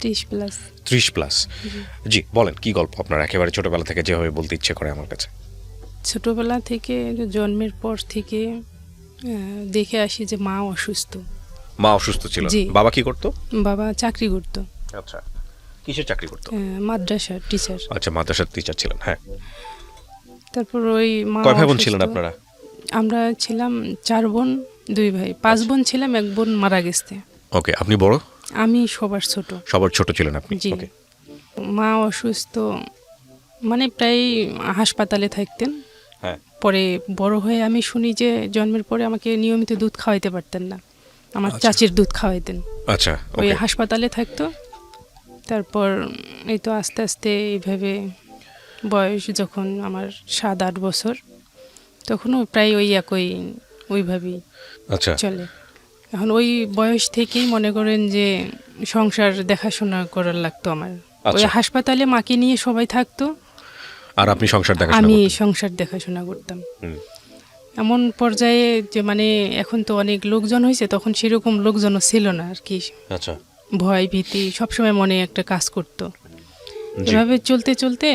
30+। 30+। জি বলেন, কি গল্প আপনার একেবারে ছোটবেলা থেকে যেভাবে বলতে ইচ্ছে করে আমার কাছে। ছোটবেলা থেকে জন্মের পর থেকে দেখে আসি যে মা অসুস্থ। মা অসুস্থ ছিল, জি। বাবা কি করতো? বাবা চাকরি করতো, আচ্ছা, কিসের চাকরি করতো? মাদ্রাসার টিচার। আচ্ছা, মাদ্রাসার টিচার ছিলেন, হ্যাঁ। তারপর ওই মা কয় ভাই বোন অসুস্থ। ছিলেন আপনারা? আমরা ছিলাম 4 বোন 2 ভাই, 5 বোন ছিলাম, 1 বোন মারা গেছে। ওকে, আপনি বড়? আমি সবার ছোট। সবার ছোট ছিলেন আপনি? জি। ওকে। মা অসুস্থ, মানে প্রায় হাসপাতালে থাকতেন। হ্যাঁ। পরে বড় হয়ে আমি শুনি যে জন্মের পরে আমাকে নিয়মিত দুধ খাওয়াইতে পারতেন না, আমার আচ্ছা। চাচির দুধ খাওয়াইতেন। আচ্ছা, ওই ওকে। হাসপাতালে থাকতো। তারপর এই তো আস্তে আস্তে এইভাবে বয়স যখন আমার 7-8 বছর, তখনও প্রায় ওই একই ওইভাবেই আচ্ছা, চলে। এখন ওই বয়স থেকেই মনে করেন যে সংসার দেখাশোনা করার লাগতো আমার। ওই আচ্ছা। হাসপাতালে মাকে নিয়ে সবাই থাকতো, আর আপনি সংসার দেখাশোনা আমি করতেন? সংসার দেখাশোনা করতাম। হুম। এমন পর্যায়ে যে মানে এখন তো অনেক লোকজন হয়েছে, তখন সেরকম লোকজনও ছিল না আর কি। আচ্ছা। ভয় ভীতি সবসময় মনে একটা কাজ করতো। জি। এভাবে চলতে চলতে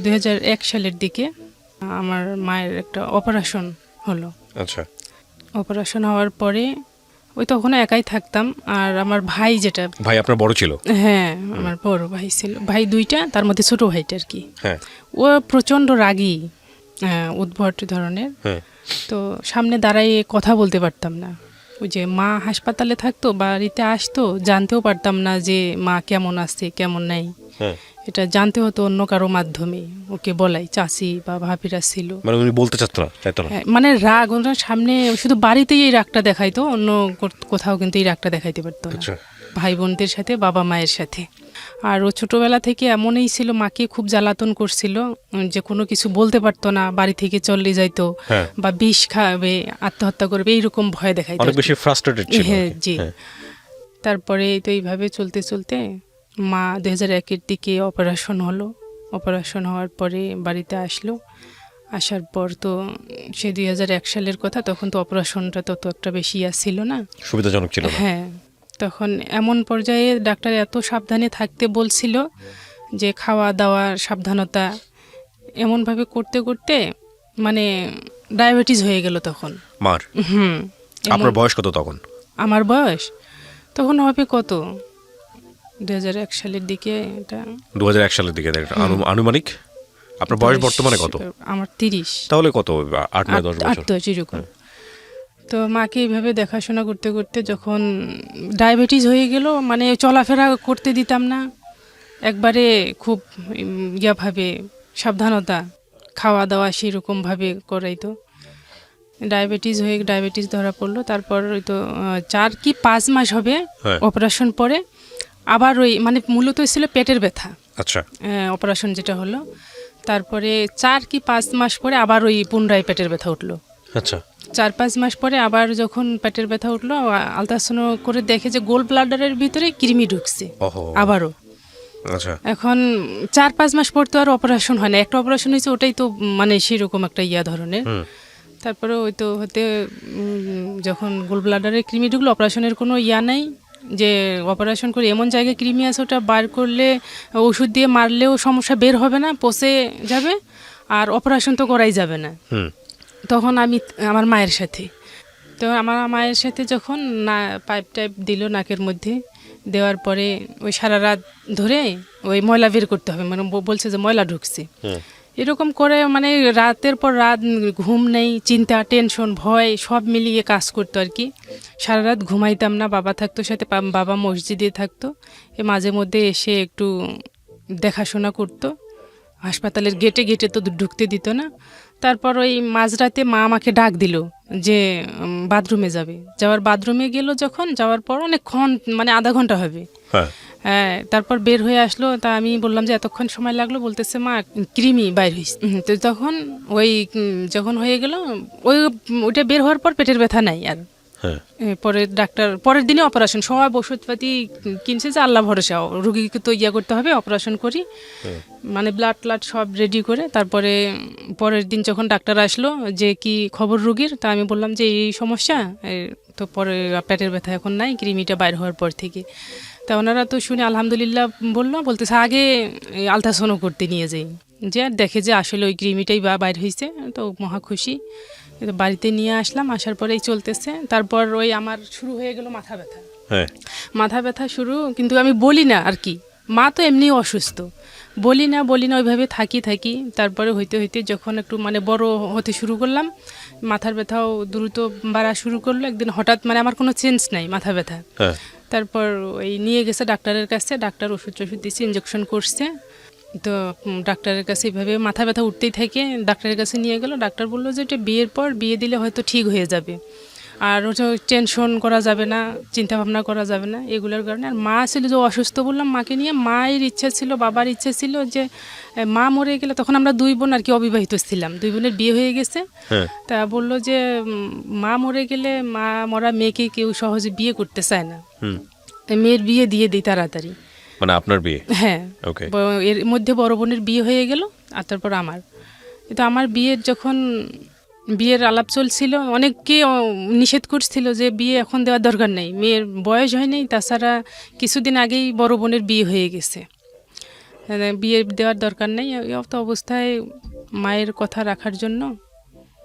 2001 সালের দিকে আমার মায়ের একটা অপারেশন হলো। আচ্ছা। অপারেশন হওয়ার পরে ওই তখন একাই থাকতাম। আর আমার ভাই যেটা, ভাই আপনার বড় ছিল? হ্যাঁ আমার বড় ভাই ছিল, ভাই 2টা, তার মধ্যে ছোট ভাইটা আর কি। হ্যাঁ। ও প্রচণ্ড রাগী, উদ্ভট ধরনের। হ্যাঁ। তো সামনে দাঁড়াইয়ে কথা বলতে পারতাম না। ওই যে মা হাসপাতালে থাকতো, বাড়িতে আসতো, জানতেও পারতাম না যে মা কেমন আছে কেমন নাই। হ্যাঁ। এটা জানতে হতো অন্য কারো মাধ্যমে, ওকে বলাই চাচি বা ভাবিরা ছিল। মানে উনি বলতে চাইতো না? হ্যাঁ, মানে রাগ ওনার সামনে, শুধু বাড়িতেই এই রাগটা দেখাইতো, অন্য কোথাও কিন্তু এই রাগটা দেখাইতে পারতো না। আচ্ছা। ভাই বোনদের সাথে, বাবা মায়ের সাথে। আর ও ছোটবেলা থেকে এমনই ছিল, মাকে খুব জ্বালাতন করছিল, যে কোনো কিছু বলতে পারতো না, বাড়ি থেকে চলে যাইতো, হ্যাঁ। বা বিষ খাবে, আত্মহত্যা করবে, এইরকম ভয় দেখাইতো অনেক আর কি। বেশি ফ্রাস্ট্রেটেড ছিল। হ্যাঁ, আর কি। জি। হ্যাঁ। তারপরে তো এইভাবে চলতে চলতে মা 2001-এর দিকে অপারেশন হলো। অপারেশন হওয়ার পরে বাড়িতে আসলো। আসার পর তো সে 2001 সালের কথা, তখন তো অপারেশনটা তত একটা বেশি ছিল না, সুবিধাজনক ছিল না। হ্যাঁ। তখন এমন পর্যায়ে ডাক্তার এত সাবধানে থাকতে বলছিল যে খাওয়া দাওয়া সাবধানতা, এমনভাবে করতে করতে মানে ডায়াবেটিস হয়ে গেল তখন। মার? আপনার বয়স কত তখন? আমার বয়স তখন হবে কত, 2001 সালের দিকে, এটা 2001 সালের দিকে। আনুমানিক আপনার বয়স বর্তমানে কত? আমার 30। তাহলে কত, 8-9-10 বছর? 8 এরকম। তো মাকে এইভাবে দেখাশোনা করতে করতে যখন ডায়াবেটিস হয়ে গেল, মানে চলাফেরা করতে দিতাম না একবারে, খুব ভাবে সাবধানতা, খাওয়া দাওয়া সেরকমভাবে করাইতো। ডায়াবেটিস ধরা পড়লো। তারপর ওই তো 4 কি 5 মাস হবে হ্যাঁ। অপারেশন পরে, আবার ওই মানে মূলত ছিল পেটের ব্যথা, আচ্ছা। অপারেশন যেটা হলো। তারপরে 4 কি 5 মাস পরে আবার ওই পুনরায় পেটের ব্যথা উঠলো। আচ্ছা। 4-5 মাস পরে আবার যখন পেটের ব্যথা উঠলো, আলট্রাসাউন্ড করে দেখে যে গোল ব্লাডারের ভিতরে কৃমি ঢুকছে ওহো। আবারও। আচ্ছা। এখন 4-5 মাস পর তো আর অপারেশন হয় না, একটা অপারেশন হয়েছে, ওটাই তো মানে সেরকম একটা ধরনের। তারপরে ওই তো হতে যখন গোল ব্লাডারে কৃমি ঢুকলো, অপারেশনের কোনো নাই, যে অপারেশন করে এমন জায়গায় কৃমি আছে, ওটা বার করলে ওষুধ দিয়ে মারলেও সমস্যা বের হবে না, পচে যাবে, আর অপারেশন তো করাই যাবে না। তখন আমি আমার মায়ের সাথে, তো আমার মায়ের সাথে যখন না পাইপ টাইপ দিল নাকের মধ্যে, দেওয়ার পরে ওই সারা রাত ধরে ওই ময়লা বের করতে হবে, মানে বলছে যে ময়লা ঢুকছে, এরকম করে মানে রাতের পর রাত ঘুম নেই, চিন্তা, টেনশন, ভয় সব মিলিয়ে কাজ করতো আর কি। সারা রাত ঘুমাইতাম না, বাবা থাকতো সাথে, বাবা মসজিদে থাকতো, মাঝে মধ্যে এসে একটু দেখাশোনা করতো। হাসপাতালের গেটে গেটে তো ঢুকতে দিত না। তারপর ওই মাঝরাতে মা আমাকে ডাক দিল যে বাথরুমে যাওয়ার বাথরুমে গেল যখন, যাওয়ার পর অনেকক্ষণ, মানে আধা ঘন্টা হবে, হ্যাঁ। তারপর বের হয়ে আসলো, তা আমি বললাম যে এতক্ষণ সময় লাগলো, বলতেছে মা কৃমি বাইর হয়েছে। তো তখন ওই যখন হয়ে গেল, ওইটা বের হওয়ার পর পেটের ব্যথা নাই আর। পরে ডাক্তার পরের দিনে অপারেশন, সব ওষুধপাতি কিনছে যে আল্লাহ ভরসা, রুগীকে তো করতে হবে, অপারেশন করি, মানে ব্লাড ট্লাড সব রেডি করে। তারপরে পরের দিন যখন ডাক্তার আসলো যে কি খবর রুগীর, তা আমি বললাম যে এই সমস্যা, তো পরে পেটের ব্যথা এখন নাই, কৃমিটা বাইর হওয়ার পর থেকে। তা ওনারা তো শুনে আলহামদুলিল্লাহ বলতেছে আগে আলট্রাসাউন্ড করতে নিয়ে যাই, যে আর দেখে যে আসলে ওই কৃমিটাই বাইর হয়েছে, তো মহা খুশি। তো বাড়িতে নিয়ে আসলাম, আসার পরেই চলতেছে। তারপর ওই আমার শুরু হয়ে গেল মাথা ব্যথা। হ্যাঁ, মাথা ব্যথা শুরু, কিন্তু আমি বলি না আর কি, মা তো এমনি অসুস্থ, বলি না ওইভাবে থাকি। তারপরে হইতে হইতে যখন একটু মানে বড় হতে শুরু করলাম, মাথার ব্যথাও দ্রুত বাড়া শুরু করলো। একদিন হঠাৎ মানে আমার কোনো চেঞ্জ নাই মাথা ব্যথা। হ্যাঁ, তারপর ওই নিয়ে গেছে ডাক্তারের কাছে, ডাক্তার ওষুধ দিচ্ছে, ইঞ্জেকশন করছে। তো ডাক্তারের কাছে এইভাবে মাথা ব্যথা উঠতেই থাকে, ডাক্তারের কাছে নিয়ে গেল। ডাক্তার বললো যে এটা বিয়ের পর বিয়ে দিলে হয়তো ঠিক হয়ে যাবে, আর ওটা টেনশন করা যাবে না, চিন্তা ভাবনা করা যাবে না এগুলোর কারণে। আর মা ছিল যে অসুস্থ, বললাম মাকে নিয়ে, মায়ের ইচ্ছা ছিল, বাবার ইচ্ছা ছিল যে মা মরে গেলে, তখন আমরা 2 বোন আর কি অবিবাহিত ছিলাম, 2 বোনের বিয়ে হয়ে গেছে। হ্যাঁ, তা বললো যে মা মরে গেলে মা মরা মেয়েকে কেউ সহজে বিয়ে করতে চায় না, মেয়ের বিয়ে দিয়ে দিই তাড়াতাড়ি। মানে আপনার বিয়ে? হ্যাঁ, ওকে। এর মধ্যে বড় বোনের বিয়ে হয়ে গেল, আর তারপর আমার। কিন্তু আমার বিয়ের আলাপ চলছিল, অনেককে নিষেধ করছিল যে বিয়ে এখন দেওয়ার দরকার নেই, মেয়ের বয়স হয়নি, তাছাড়া কিছুদিন আগেই বড় বোনের বিয়ে হয়ে গেছে, বিয়ে দেওয়ার দরকার নেই। এই অবস্থায় মায়ের কথা রাখার জন্য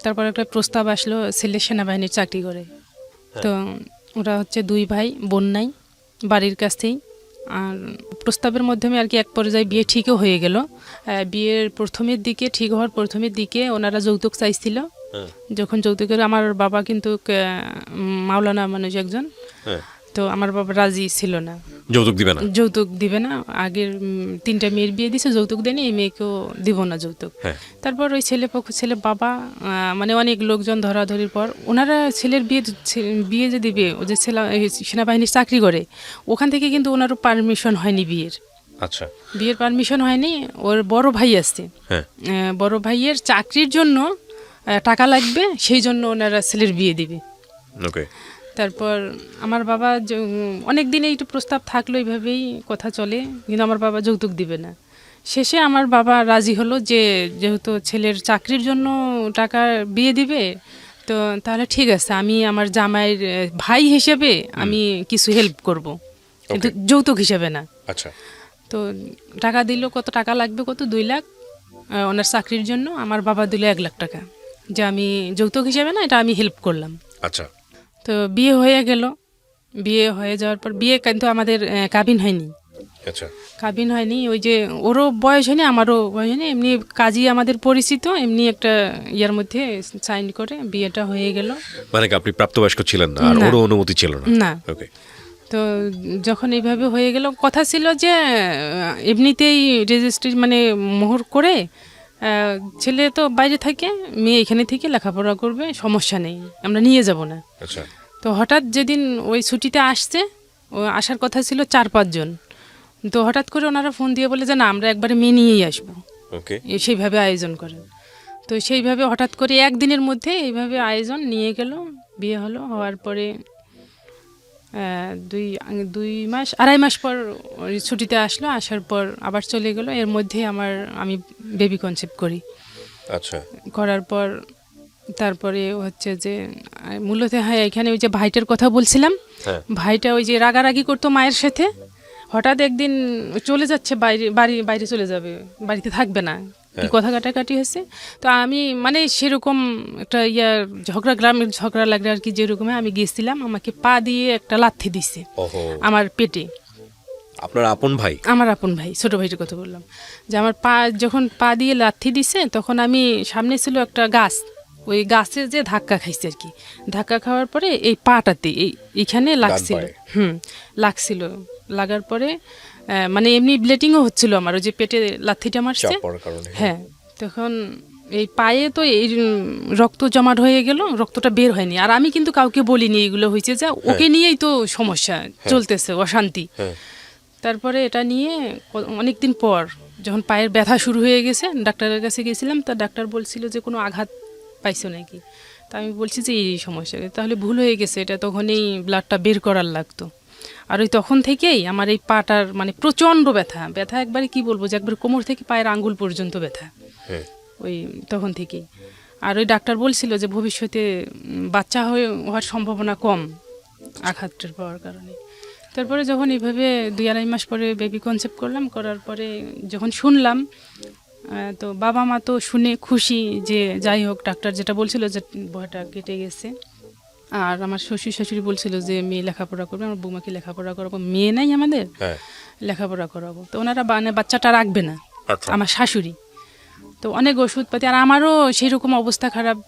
তারপর একটা প্রস্তাব আসলো, ছেলে সেনাবাহিনীর চাকরি করে। তো ওরা হচ্ছে 2 ভাই, বোন নাই, বাড়ির কাছেই। আর প্রস্তাবের মাধ্যমে আর কি এক পর্যায়ে বিয়ে ঠিকও হয়ে গেল। বিয়ের ঠিক হওয়ার প্রথমের দিকে ওনারা যৌতুক চাইছিল। যখন যৌতুকের, আমার বাবা কিন্তু মাওলানা মানুষ একজন, তো আমার বাবা রাজি ছিল না, যৌতুক দিবে না। আগের 3টা মেয়ের বিয়ে দিছে, যৌতুক দেয়নি, এই মেয়েকেও দিব না যৌতুক। তারপর ওই ছেলে বাবা মানে অনেক লোকজন ধরাধরির পর ওনারা ছেলের বিয়ে যে দিবে, ও যে সেনাবাহিনীর চাকরি করে, ওখান থেকে কিন্তু ওনারও পারমিশন হয়নি বিয়ের। আচ্ছা, বিয়ের পারমিশন হয়নি। ওর বড় ভাই আছে, বড় ভাইয়ের চাকরির জন্য টাকা লাগবে, সেই জন্য ওনারা ছেলের বিয়ে দিবে। ওকে। তারপর আমার বাবা অনেক দিন এইটা প্রস্তাব থাকলো, এইভাবেই কথা চলে, কিন্তু আমার বাবা যৌতুক দিবে না। শেষে আমার বাবা রাজি হলো যে যেহেতু ছেলের চাকরির জন্য টাকা বিয়ে দিবে, তো তাহলে ঠিক আছে, আমি আমার জামাইয়ের ভাই হিসেবে আমি কিছু হেল্প করব, কিন্তু যৌতুক হিসেবে না। আচ্ছা। তো টাকা দিল, কত টাকা লাগবে, 2 লাখ ওনার চাকরির জন্য। আমার বাবা দিল 1 লাখ টাকা, যে আমি যৌতুক হিসেবে না, এটা আমি হেল্প করলাম। আচ্ছা। তো বিয়ে হয়ে গেল। বিয়ে হয়ে যাওয়ার পর বিয়ে কিন্তু আমাদের কাবিন হয়নি। আচ্ছা। কাবিন হয়নি, ওই যে ওরও বয়স হয়নি, আমারও বয়স হয়নি, এমনি কাজী আমাদের পরিচিত, এমনি একটা ইয়ার মধ্যে সাইন করে বিয়েটা হয়ে গেল। মানে আপনি প্রাপ্তবয়স্ক ছিলেন না, আর ওরও অনুমতি ছিল না? না। ওকে। তো যখন এইভাবে হয়ে গেল, কথা ছিল যে এমনিতেই রেজিস্ট্রি মানে মোহর করে, ছেলে তো বাইরে থাকে, মেয়ে এখানে থেকে লেখাপড়া করবে, সমস্যা নেই, আমরা নিয়ে যাব না। আচ্ছা। তো হঠাৎ যেদিন ওই ছুটিতে আসছে, আসার কথা ছিল 4-5 জন, তো হঠাৎ করে ওনারা ফোন দিয়ে বলে যে না, আমরা একবারে মেয়ে নিয়েই আসবো। ওকে। সেইভাবে আয়োজন করেন। তো সেইভাবে হঠাৎ করে একদিনের মধ্যে এইভাবে আয়োজন নিয়ে গেল, বিয়ে হলো। হওয়ার পরে 2.5 মাস পর ছুটিতে আসলো, আসার পর আবার চলে গেল। এর মধ্যে আমি বেবি কনসেপ্ট করি। আচ্ছা। করার পর তারপরে হচ্ছে যে মূলত এখানে ওই যে ভাইটার কথা বলছিলাম, ভাইটা ওই যে রাগারাগি করতো মায়ের সাথে, হঠাৎ একদিন চলে যাচ্ছে বাইরে চলে যাবে, বাড়িতে থাকবে না, কি কথা কাটাকাটি হয়েছে। তো আমি মানে সেরকম একটা গ্রামের ঝগড়া লাগলে আর কি, যেরকম আমি গেছিলাম, আমাকে পা দিয়ে একটা লাথি দিছে আমার পেটে। আপনার আপন ভাই? আমার আপন ভাই, ছোট ভাইটার কথা বললাম, যে আমার যখন পা দিয়ে লাথি দিছে, তখন আমি সামনে ছিল একটা গাছ, ওই গাছে যে ধাক্কা খাইছে আর কি, ধাক্কা খাওয়ার পরে এই পাটাতে এইখানে লাগছিল। লাগছিল, লাগার পরে মানে এমনি ব্লিডিংও হচ্ছিল আমার, ওই যে পেটে লাথিটা মারছে। হ্যাঁ, তখন এই পায়ে তো এই রক্ত জমাট হয়ে গেল, রক্তটা বের হয়নি। আর আমি কিন্তু কাউকে বলিনি এগুলো হয়েছে, যে ওকে নিয়েই তো সমস্যা চলতেছে, অশান্তি। তারপরে এটা নিয়ে অনেকদিন পর যখন পায়ের ব্যথা শুরু হয়ে গেছে, ডাক্তারের কাছে গেছিলাম। তা ডাক্তার বলছিল যে কোনো আঘাত পাইছো নাকি। তা আমি বলছি যে এই সমস্যা, তাহলে ভুল হয়ে গেছে, এটা তখনই ব্লাডটা বের করার লাগতো। আর ওই তখন থেকেই আমার এই পাটার মানে প্রচণ্ড ব্যথা একবারে কি বলবো, যে একবার কোমর থেকে পায়ের আঙ্গুল পর্যন্ত ব্যথা, ওই তখন থেকেই। আর ওই ডাক্তার বলছিল যে ভবিষ্যতে বাচ্চা হওয়ার সম্ভাবনা কম আঘাতটার পাওয়ার কারণে। তারপরে যখন এইভাবে 2-2.5 মাস পরে বেবি কনসেপ্ট করলাম, করার পরে যখন শুনলাম, তো বাবা মা তো শুনে খুশি যে যাই হোক ডাক্তার যেটা বলছিল যে ভয়টা কেটে গেছে। আর আমার শ্বশুর শাশুড়ি বলছিল যে মেয়ে লেখাপড়া করবে, আমার বৌমাকে লেখাপড়া করাবো, মেয়ে নাই আমাদের, হ্যাঁ, লেখাপড়া করাবো। তো ওনারা বাচ্চাটা রাখবে না, আচ্ছা। আমার শাশুড়ি। তো অনেক ওষুধপাতি, আর আমারও সেরকম অবস্থা খারাপ,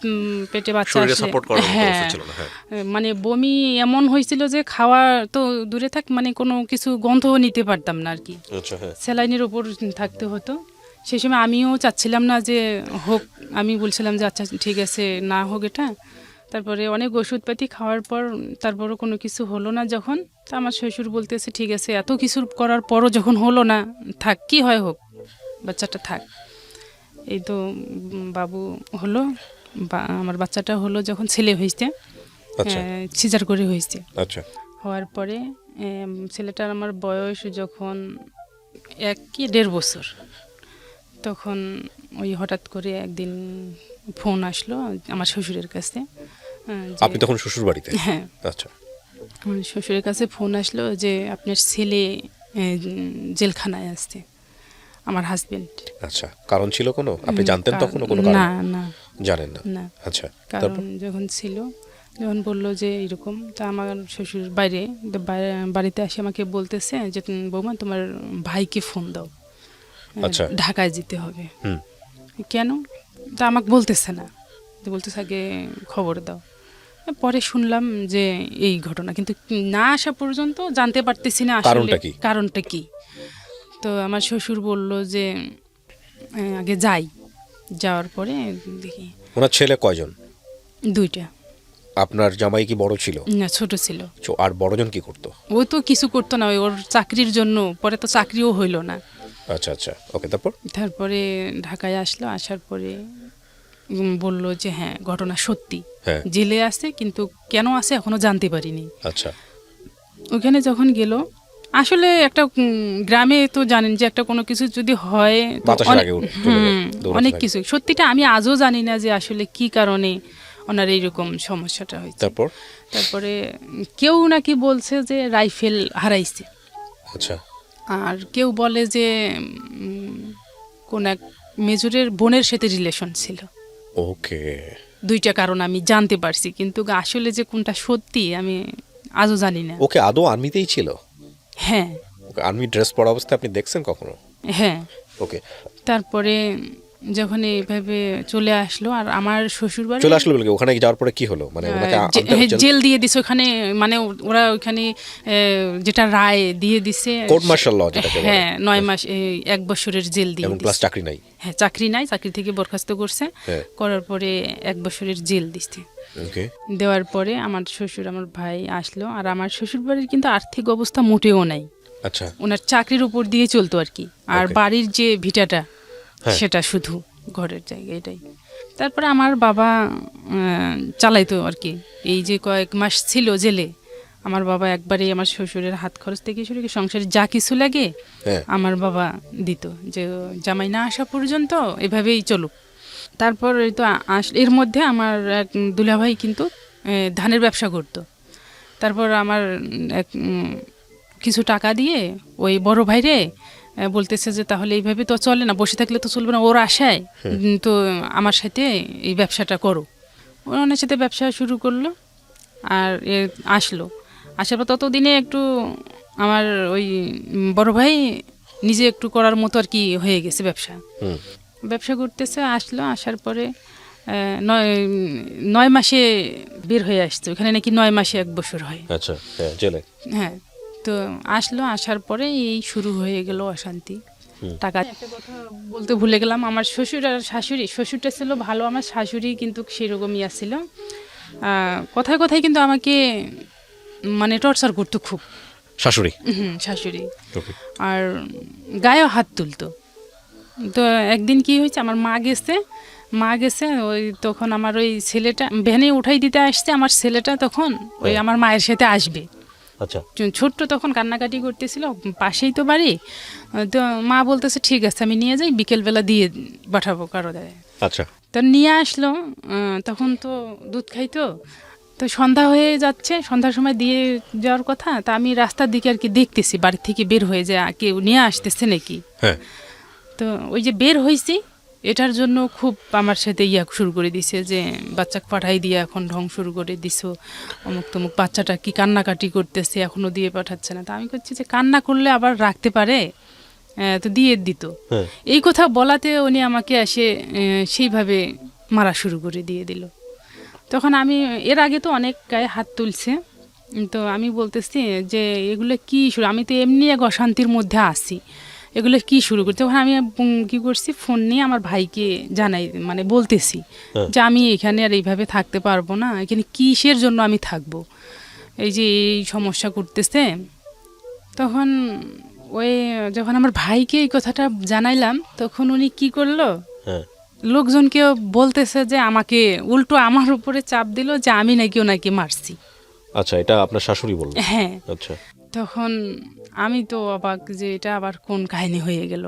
পেটে বাচ্চা শরীরে আসলে, সাপোর্ট করার মতো হ্যাঁ, অবস্থা ছিল না, হ্যাঁ। মানে বমি এমন হয়েছিল যে খাওয়া তো দূরে থাক, মানে কোনো কিছু গন্ধও নিতে পারতাম না আর কি, আচ্ছা, হ্যাঁ। স্যালাইনের ওপর থাকতে হতো। সেই সময় আমিও চাচ্ছিলাম না যে হোক, আমি বলছিলাম যে আচ্ছা ঠিক আছে না হোক এটা। তারপরে অনেক ওষুধপাতি খাওয়ার পর তারপরও কোনো কিছু হলো না যখন, তা আমার শ্বশুর বলতেছে ঠিক আছে এত কিছু করার পরও যখন হলো না, থাক, কি হয় হোক, বাচ্চাটা থাক। এই তো বাবু হলো, আমার বাচ্চাটা হলো যখন ছেলে হয়েছে, আচ্ছা, সিজার করে হয়েছে। আচ্ছা, হওয়ার পরে ছেলেটার আমার বয়স যখন 1 কি 1.5 বছর, তখন ওই হঠাৎ করে একদিন ফোন আসলো আমার শ্বশুরের কাছে, আপনি তখন শ্বশুর বাড়িতে? হ্যাঁ, আচ্ছা, আমার শ্বশুরের কাছে ফোন আসলো যে আপনার ছেলে জেলখানায় আসছে, আমার হাজবেন্ড। আচ্ছা, কারণ ছিল কোনো? আপনি জানতেন তখন কোনো কারণ? না না জানেন না? না, আচ্ছা, কারণ যখন ছিল, যখন বললো যে এরকম, তা আমার শ্বশুর বাইরে, বাড়িতে এসে আমাকে বলতেছে যে বৌমা তোমার ভাইকে ফোন দাও, আচ্ছা, ঢাকায় যেতে হবে। হুম, কেন? তা আমাকে বলতেছে না, তো বলতেছে আগে খবর দাও। পরে শুনলাম যে এই ঘটনা, কিন্তু না আসা পর্যন্ত জানতে পারতেছি না আসলে কারণটা কি। তো আমার শ্বশুর বলল যে আগে যাই, যাওয়ার পরে দেখি। ওনার ছেলে কয়জন? 2টা। আপনার জামাই কি বড় ছিল? না, ছোট ছিল। আর বড়জন কি করতো? ও তো কিছু করতো না, ওর চাকরির জন্য, পরে তো চাকরিও হইল না। আচ্ছা, আচ্ছা, ওকে। তারপরে ঢাকায় আসলো, আসার পরে বলল যে হ্যাঁ ঘটনা সত্যি, হ্যাঁ, জেলে আছে, কিন্তু কেন আছে এখনো জানতে পারিনি। আচ্ছা, ওখানে যখন গেল, আসলে একটা গ্রামে তো জানেন যে একটা কোনো কিছু যদি হয় তো অনেক কিছু, সত্যিটা আমি আজও জানি না যে আসলে কি কারণে ওনার এইরকম সমস্যাটা হয়েছে। তারপরে কেউ নাকি বলছে যে রাইফেল হারাইছে, আচ্ছা, আর কেউ বলে যে কোন এক মেজরের বোনের সাথে রিলেশন ছিল। ওকে, 2টা কারণ আমি জানতে পারছি, কিন্তু আসলে যে কোনটা সত্যি আমি আজও জানি না। ওকে আদৌ আর্মিতেই ছিল? হ্যাঁ, ওকে আর্মি ড্রেস পরা অবস্থায় আপনি দেখছেন কখনো? হ্যাঁ। ওকে, তারপরে যখন এইভাবে চলে আসলো, আর আমার শ্বশুর বাড়ি চলে আসলো বলে ওখানে যাওয়ার পরে কি হলো? মানে ওনাকে জেল দিয়ে দিছে ওখানে, মানে ওরা ওখানে যেটা রায় দিয়ে দিছে, কোর্ট মার্শাল ল যেটাকে বলে, হ্যাঁ 9 মাস 1 বছরের জেল দিয়ে দিছে। প্লাস চাকরি নাই। হ্যাঁ, চাকরি নাই, চাকরি থেকে বরখাস্ত করছে, করার পরে 1 বছরের জেল দিছে। ওকে, দেওয়ার পরে আমার শ্বশুর, আমার ভাই আসলো, আর আমার শ্বশুর বাড়ির কিন্তু আর্থিক অবস্থা মোটেও নাই। আচ্ছা, ওনার চাকরির উপর দিয়ে চলতো আর কি, আর বাড়ির যে ভিটাটা সেটা শুধু ঘরের জায়গা, এটাই। তারপরে আমার বাবা চালাইতো আর কি, এই যে কয়েক মাস ছিল জেলে, আমার বাবা একবারে আমার শ্বশুরের হাত খরচ থেকে শুরু করে সংসারে যা কিছু লাগে আমার বাবা দিত, যে জামাই না আসা পর্যন্ত এভাবেই চলুক। তারপর এই তো এর মধ্যে আমার এক দুলাভাই কিন্তু ধানের ব্যবসা করতো। তারপর আমার এক কিছু টাকা দিয়ে ওই বড় ভাইরে বলতেছে যে তাহলে এইভাবে তো চলে না, বসে থাকলে তো চলবে না, ওর আশায় তো আমার সাথে এই ব্যবসাটা করো। ওনার সাথে ব্যবসা শুরু করলো, আর আসলো, আসার পর ততদিনে একটু আমার ওই বড় ভাই নিজে একটু করার মতো আর কি হয়ে গেছে, ব্যবসা করতেছে। আসলো, আসার পরে 9 মাসে বের হয়ে আসছে, ওখানে নাকি 9 মাসে 1 বছর হয়। আচ্ছা, জেলে। হ্যাঁ, তো আসলো, আসার পরে এই শুরু হয়ে গেল অশান্তি। টাকা, একটা কথা বলতে ভুলে গেলাম, আমার শ্বশুর আর শাশুড়ি, শ্বশুরটা ছিল ভালো, আমার শাশুড়ি কিন্তু সেরকমই ছিল, কথায় কথায় কিন্তু আমাকে মানে টর্চার করতো খুব, শাশুড়ি। শাশুড়ি, আর গায়েও হাত তুলতো। তো একদিন কি হয়েছে, আমার মা গেছে ওই, তখন আমার ওই ছেলেটা ভ্যানে উঠাই দিতে আসছে, আমার ছেলেটা তখন ওই আমার মায়ের সাথে আসবে, আচ্ছা, ছোট্ট তখন কান্নাকাটি করতেছিল, পাশেই তো বাড়ি। তো মা বলতেছে ঠিক আছে আমি নিয়ে যাই, বিকেলবেলা দিয়ে পাঠাবো কারো দেয়। আচ্ছা, তো নিয়ে আসলো, তখন তো দুধ খাইতো, তো সন্ধ্যা হয়ে যাচ্ছে, সন্ধ্যার সময় দিয়ে যাওয়ার কথা, তা আমি রাস্তার দিকে আর কি দেখতেছি বাড়ি থেকে বের হয়ে যে কেউ নিয়ে আসতেছে নাকি। হ্যাঁ তো ওই যে বের হয়েছি এটার জন্য খুব আমার সাথে শুরু করে দিছে যে বাচ্চাকে পাঠাই দিয়ে এখন ঢং শুরু করে দিছো, অমুক তমুক, বাচ্চাটা কি কান্নাকাটি করতেছে এখনো দিয়ে পাঠাচ্ছে না। তা আমি করছি যে কান্না করলে আবার রাখতে পারে, তো দিয়ে দিত। হ্যাঁ এই কথা বলাতে উনি আমাকে এসে সেইভাবে মারা শুরু করে দিয়ে দিল। তখন আমি এর আগে তো অনেক গায়ে হাত তুলছে, তো আমি বলতেছি যে এগুলো কি শুরু, আমি তো এমনি এক অশান্তির মধ্যে আছি, এগুলো কি শুরু করছি। তখন আমি কি করছি, ফোন নিয়ে আমার ভাইকে জানাই, মানে বলতেছি হ্যাঁ। যে আমি এখানে আর এইভাবে থাকতে পারবো না, এখানে কিসের জন্য আমি থাকবো, এই যে এই সমস্যা করতেছে। তখন ওই যখন আমার ভাইকে এই কথাটা জানাইলাম তখন উনি কি করলো, হ্যাঁ লোকজনকে বলতেছে যে আমাকে উল্টো আমার উপরে চাপ দিল যে আমি নাকি ওনাকে মারছি। আচ্ছা, এটা আপনার শাশুড়ি বললেন? হ্যাঁ। আচ্ছা তখন আমি তো অবাক যে এটা আবার কোন কাহিনী হয়ে গেল,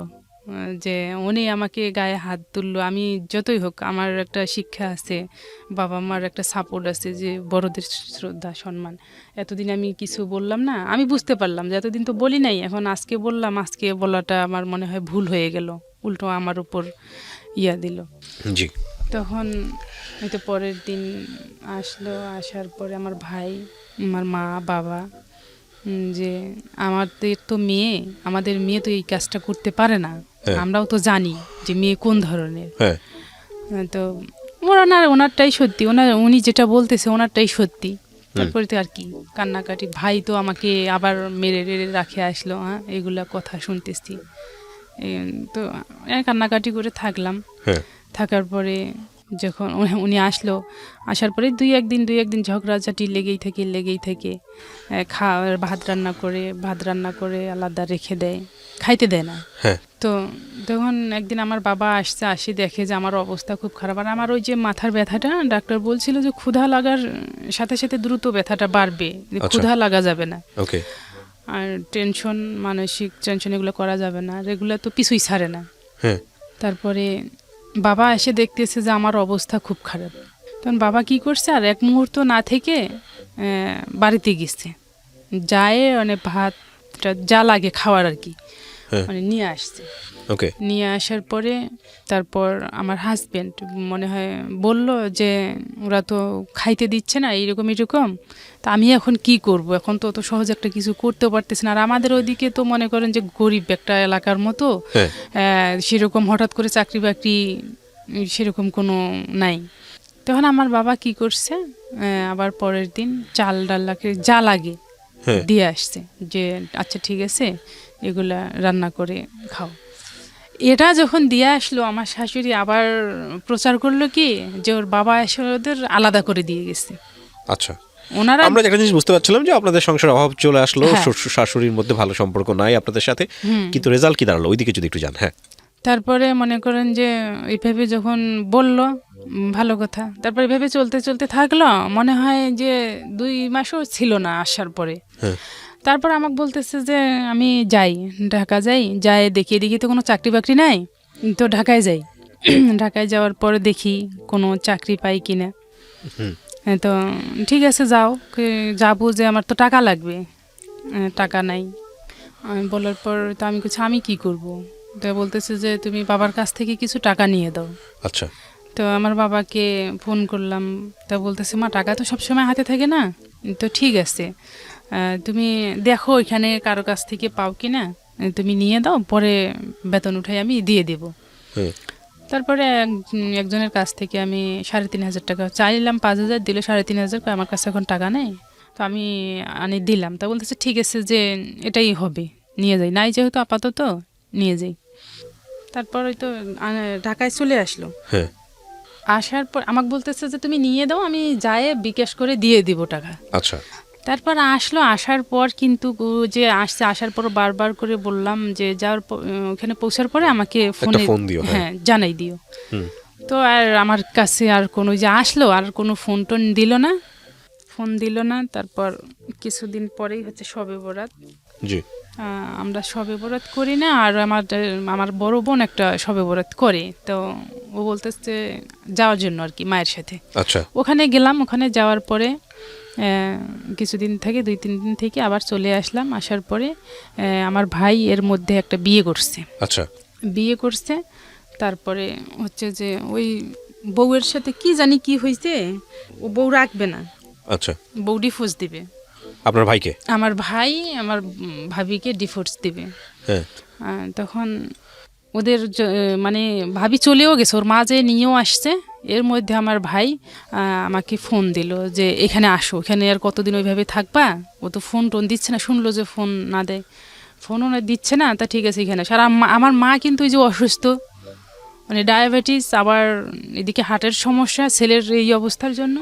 যে উনি আমাকে গায়ে হাত তুললো। আমি যতই হোক আমার একটা শিক্ষা আছে, বাবা মার একটা সাপোর্ট আছে, যে বড়দের শ্রদ্ধা সম্মান। এতদিন আমি কিছু বললাম না, আমি বুঝতে পারলাম যে এতদিন তো বলি নাই, এখন আজকে বললাম, আজকে বলাটা আমার মনে হয় ভুল হয়ে গেল, উল্টো আমার উপর দিল। জি। তখন হয়তো পরের দিন আসলো, আসার পরে আমার ভাই, আমার মা, বাবা, যে আমাদের তো মেয়ে, আমাদের মেয়ে তো এই কাজটা করতে পারে না, আমরাও তো জানি যে মেয়ে কোন ধরনের। হ্যাঁ তো ওনারটাই সত্যি, উনি যেটা বলতেছে ওনারটাই সত্যি। তারপরে তো আর কি কান্নাকাটি, ভাই তো আমাকে আবার মেরে রাখে আসলো, হ্যাঁ এগুলা কথা শুনতেছি। তো কান্নাকাটি করে থাকলাম। থাকার পরে যখন উনি আসলো, আসার পরে দুই একদিন ঝগড়াঝাটি লেগেই থাকে। ভাত রান্না করে আলাদা রেখে দেয়, খাইতে দেয় না। তো তখন একদিন আমার বাবা আসি দেখে যে আমার অবস্থা খুব খারাপ, আর আমার ওই যে মাথার ব্যথাটা, ডাক্তার বলছিল যে ক্ষুধা লাগার সাথে সাথে দ্রুত ব্যথাটা বাড়বে, ক্ষুধা লাগা যাবে না, আর টেনশন, মানসিক টেনশন এগুলো করা যাবে না, এগুলো তো পিছুই ছাড়ে না। তারপরে বাবা এসে দেখতেছে যে আমার অবস্থা খুব খারাপ, তখন বাবা কি করছে, আর এক মুহূর্ত না থেকে বাড়িতে গেছে, যায় মানে ভাতটা যা লাগে খাওয়ার আর কি, মানে নিয়ে আসছে। নিয়ে আসার পরে তারপর আমার হাজবেন্ড মনে হয় বলল যে ওরা তো খাইতে দিচ্ছে না, এইরকম। তা আমি এখন কি করব, এখন তো অত সহজ একটা কিছু করতেও পারতেছি না, আর আমাদের ওইদিকে তো মনে করেন যে গরিব একটা এলাকার মতো, সেরকম হঠাৎ করে চাকরি বাকরি সেরকম কোনো নাই। তখন আমার বাবা কি করছে, আবার পরের দিন চাল ডাল্লাকে যা লাগে দিয়ে আসছে, যে আচ্ছা ঠিক আছে এগুলা রান্না করে খাও। এটা যখন দিয়ে আসলো, আমার শাশুড়ি আবার প্রচার করলো কি যে ওর বাবা এসে ওদের আলাদা করে দিয়ে গেছে। আচ্ছা, ওনারা, আমরা একটা জিনিস বুঝতে পারছিলাম যে আপনাদের সংসার অভাব চলে আসলো, শ্বশুর শাশুড়ির মধ্যে ভালো সম্পর্ক নাই আপনাদের সাথে, কিন্তু রেজাল্ট কি দাঁড়ালো ওইদিকে যদি একটু জান। হ্যাঁ, তারপরে মনে করেন যে এইভাবে যখন বলল ভালো কথা, তারপরে এভাবে চলতে থাকলো, মনে হয় যে 2 মাসও ছিল না আসার পরে। তারপর আমাকে বলতেছে যে আমি ঢাকা যাই দেখি তো কোনো চাকরি বাকরি নাই, তো ঢাকায় যাই। ঢাকায় যাওয়ার পরে দেখি কোনো চাকরি পাই কিনা। তো ঠিক আছে যাবো, যে আমার তো টাকা লাগবে, টাকা নাই। বলার পর তো আমি কিছু, আমি কি করব, তো বলতেছে যে তুমি বাবার কাছ থেকে কিছু টাকা নিয়ে দাও। আচ্ছা। তো আমার বাবাকে ফোন করলাম, তা বলতেছে মা টাকা তো সবসময় হাতে থাকে না, তো ঠিক আছে তুমি দেখো এখানে কারো কাছ থেকে পাও কিনা, তুমি নিয়ে দাও, পরে বেতন উঠাই আমি দিয়ে দেব। তারপরে একজনের কাছ থেকে আমি 3,500 টাকা চাইলাম, 5,000 দিল, 3,500, আমার কাছে এখন টাকা নেই। তো আমি দিলাম, তা বলতেছে ঠিক আছে যে এটাই হবে, নিয়ে যাই, নাই যেহেতু আপাতত নিয়ে যাই। তারপর ওই তো ঢাকায় চলে আসলো। আসার পর আমাকে বলতেছে যে তুমি নিয়ে দাও, আমি যায়ে বিকাশ করে দিয়ে দিব টাকা। আচ্ছা। তারপর আসলো, আসার পর কিন্তু যে আসার পর বারবার করে বললাম যে যাওয়ার ওখানে পৌঁছার পরে আমাকে ফোন দিও, হ্যাঁ জানাই দিও। তো আর আমার কাছে আর কোনো, যে আসলো আর কোনো ফোন দিল না। তারপর কিছুদিন পরেই হচ্ছে শবে বরাত। জি। আমরা শবে বরাত করি না, আর আমার বড় বোন একটা শবে বরাত করে, তো ও বলতেছে যাওয়ার জন্য আর কি মায়ের সাথে। আচ্ছা। ওখানে গেলাম, ওখানে যাওয়ার পরে কিছুদিন থেকে 2-3 দিন থেকে আবার চলে আসলাম। আসার পরে আমার ভাই এর মধ্যে একটা বিয়ে করছে। আচ্ছা, বিয়ে করছে, তারপরে হচ্ছে যে ওই বউয়ের সাথে কি জানি কি হয়েছে, ও বউ রাখবে না, আচ্ছা, বউ ডিভোর্স দিবে। আপনার ভাইকে? আমার ভাই আমার ভাবিকে ডিভোর্স দিবে। হ্যাঁ, তখন ওদের মানে ভাবি চলেও গেছে, ওর মা যে নিয়েও আসছে। এর মধ্যে আমার ভাই আমাকে ফোন দিল যে এখানে আসো, এখানে আর কতদিন ওইভাবে থাকবা, ও তো ফোন টোন দিচ্ছে না, শুনলো যে ফোন না দেয়, ফোনও না দিচ্ছে না, তা ঠিক আছে এখানে। আর আমার মা কিন্তু ওই যে অসুস্থ, মানে ডায়াবেটিস, আবার এদিকে হার্টের সমস্যা ছেলের এই অবস্থার জন্য।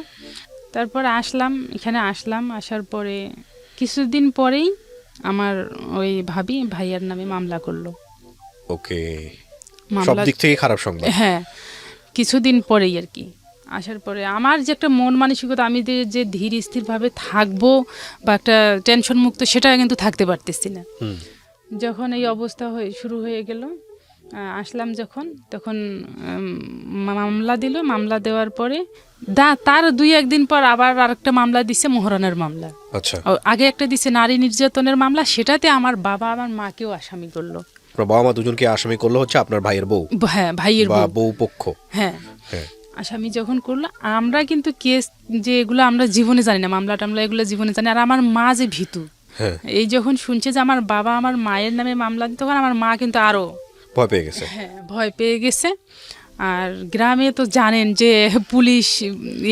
তারপর আসলাম, এখানে আসলাম। আসার পরে কিছুদিন পরেই আমার ওই ভাবি ভাইয়ার নামে মামলা করলো। ওকে, সব দিক থেকে খারাপ সংবাদ। হ্যাঁ, কিছুদিন পরেই আর কি। আসার পরে আমার যে একটা মন মানসিকতা, আমি যে ধীর স্থিরভাবে থাকবো বা একটা টেনশন মুক্ত, সেটা কিন্তু থাকতে পারতেছি না। যখন এই অবস্থা শুরু হয়ে গেল, আসলাম যখন, তখন মামলা দিল। মামলা দেওয়ার পরে তার 2-1 দিন পর আবার আরেকটা মামলা দিছে, মোহরানের মামলা। আচ্ছা, আগে একটা দিছে নারী নির্যাতনের মামলা, সেটাতে আমার বাবা আমার মাকেও আসামি করলো। আপনার বাবা মা দুজনকে আসামি করলো হচ্ছে আপনার ভাইয়ের বউ? হ্যাঁ, ভাইয়ের বউ পক্ষ। হ্যাঁ, হ্যাঁ, আসামি যখন করলো, আমরা কিন্তু কেস যে এগুলো আমরা জীবনে জানি না, মামলা টামলা এগুলো জীবনে জানি। আর আমার মা যে ভীতু, এই যখন শুনছে যে আমার বাবা আমার মায়ের নামে মামলা, তখন আমার মা কিন্তু আরো ভয় পেয়ে গেছে। হ্যাঁ, ভয় পেয়ে গেছে। আর গ্রামে তো জানেন যে পুলিশ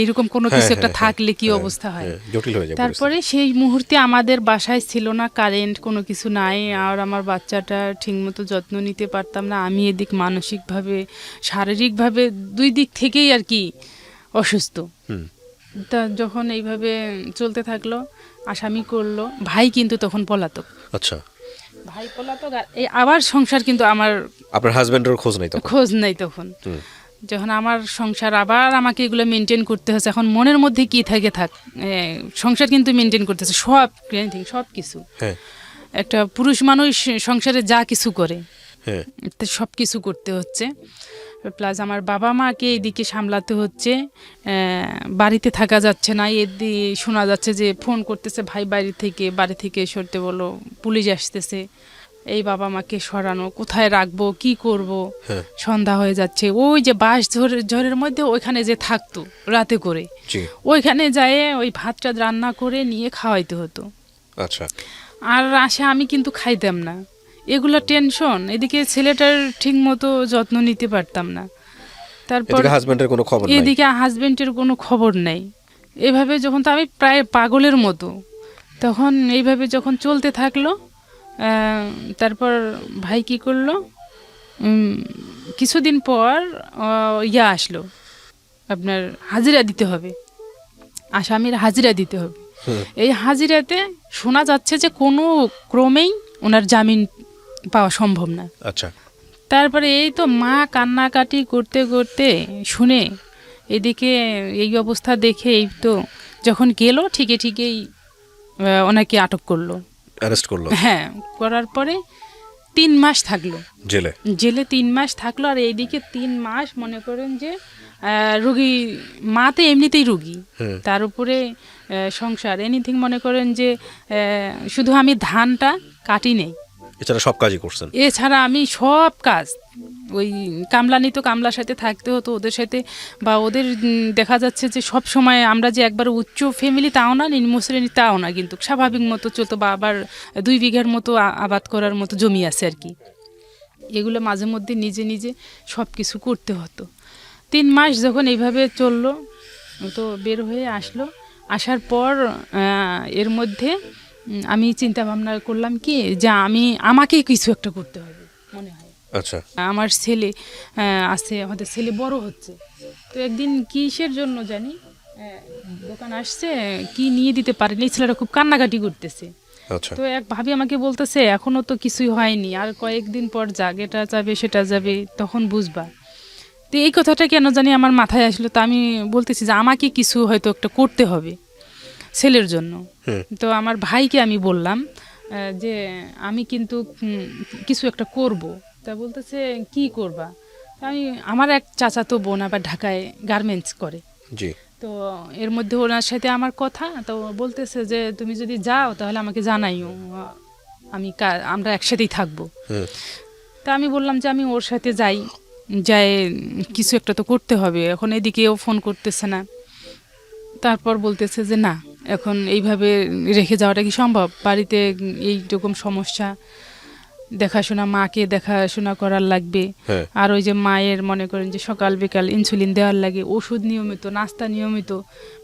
এরকম কোনো কিছু একটা থাকলে কি অবস্থা হয়, জটিল হয়ে যায়। তারপরে সেই মুহূর্তে আমাদের বাসায় ছিল না কারেন্ট, কোনো কিছু নাই। আর আমার বাচ্চাটা ঠিকমতো যত্ন নিতে পারতাম না। আমি এদিক মানসিকভাবে শারীরিকভাবে 2 দিক থেকেই আর কি অসুস্থ। তা যখন এইভাবে চলতে থাকলো, আসামি করলো। ভাই কিন্তু তখন পলাতক। আচ্ছা, ভাই পলাতক। আর এই আবার সংসার কিন্তু আপনার হাজবেন্ডের খোঁজ নাই তখন। যখন আমার সংসার আবার আমাকে এগুলো মেনটেন করতে হচ্ছে, এখন মনের মধ্যে কি থাকে থাক, সংসার কিন্তু মেনটেন করতেছে সব কিছু। একটা পুরুষ মানুষ সংসারে যা কিছু করে সব কিছু করতে হচ্ছে। প্লাস আমার বাবা মাকে এদিকে সামলাতে হচ্ছে, বাড়িতে থাকা যাচ্ছে না। এদিকে শোনা যাচ্ছে যে ফোন করতেছে ভাই বাড়ি থেকে সরতে বলো, পুলিশ আসতেছে। এই বাবা মাকে সরানো, কোথায় রাখবো, কি করব, সন্ধ্যা হয়ে যাচ্ছে। ওই যে বাঁশ ঝড়ের মধ্যে ওইখানে যে থাকতো রাতে করে, ওইখানে যায় ওই ভাতটা রান্না করে নিয়ে খাওয়াইতে হতো। আচ্ছা, আর আমি কিন্তু খাইতাম না, এগুলো টেনশন। এদিকে ছেলেটার ঠিক মতো যত্ন নিতে পারতাম না। তারপর এদিকে হাজবেন্ডের কোনো খবর নেই। এভাবে যখন, তো আমি প্রায় পাগলের মতো, তখন এইভাবে যখন চলতে থাকলো, তারপর ভাই কি করলো, কিছুদিন পর আসলো, আপনার হাজিরা দিতে হবে, আসামির হাজিরা দিতে হবে। এই হাজিরাতে শোনা যাচ্ছে যে কোনো ক্রমেই ওনার জামিন পাওয়া সম্ভব না। আচ্ছা, তারপরে এই তো মা কান্নাকাটি করতে করতে শুনে, এদিকে এই অবস্থা দেখে এই তো যখন গেল, ঠিকই ওনাকে আটক করলো, অ্যারেস্ট করলো। হ্যাঁ, করার পরে 3 মাস থাকলো জেলে 3 মাস থাকলো। আর এইদিকে 3 মাস মনে করেন যে রোগী, মা তো এমনিতেই রোগী, তার উপরে সংসার, এনিথিং মনে করেন যে শুধু আমি ধানটা কাটি নেই, এছাড়া সব কাজই করছেন। এছাড়া আমি সব কাজ, ওই কামলা নিত, কামলার সাথে থাকতে হতো ওদের সাথে। বা ওদের দেখা যাচ্ছে যে সব সময় আমরা যে একবার উচ্চ ফ্যামিলি তাও না, নিম্ন শ্রেণী তাও না, কিন্তু স্বাভাবিক মতো চলতো। বা আবার 2 বিঘার মতো আবাদ করার মতো জমি আছে আর কি। এগুলো মাঝে মধ্যে নিজে সব কিছু করতে হতো। 3 মাস যখন এইভাবে চললো, তো বের হয়ে আসলো। আসার পর এর মধ্যে আমি চিন্তা ভাবনা করলাম কি, যে আমাকে কিছু একটা করতে হবে মনে হয়। আচ্ছা, আমার ছেলে আছে, আমাদের ছেলে বড় হচ্ছে। তো একদিন কিসের জন্য জানি দোকান আসছে, কি নিয়ে দিতে পারেনি, ছেলেটা খুব কান্নাকাটি করতেছে। তো এক ভাবি আমাকে বলতেছে এখনো তো কিছুই হয়নি, আর কয়েকদিন পর যাক, এটা যাবে সেটা যাবে, তখন বুঝবা। তো এই কথাটা কেন জানি আমার মাথায় আসলো। তো আমি বলতেছি যে আমাকে কিছু হয়তো একটা করতে হবে ছেলের জন্য। তো আমার ভাইকে আমি বললাম যে আমি কিন্তু কিছু একটা করব। তা বলতেছে কি করবা? আমি, আমার এক চাচাতো বোন আবার ঢাকায় গার্মেন্টস করে, তো তো এর মধ্যে ওনার সাথে আমার কথা, তো বলতেছে যে তুমি যদি যাও তাহলে আমাকে জানাইও, আমরা একসাথেই থাকবো। তা আমি বললাম যে আমি ওর সাথে যাই, কিছু একটা তো করতে হবে, এখন এদিকেও ফোন করতেছে না। তারপর বলতেছে যে না, এখন এইভাবে রেখে যাওয়াটা কি সম্ভব, বাড়িতে এইরকম সমস্যা, মাকে দেখাশোনা করার লাগবে। আর ওই যে মায়ের মনে করেন যে সকাল বিকাল ইনসুলিন দেওয়ার লাগে, ওষুধ নিয়মিত, নাস্তা নিয়মিত,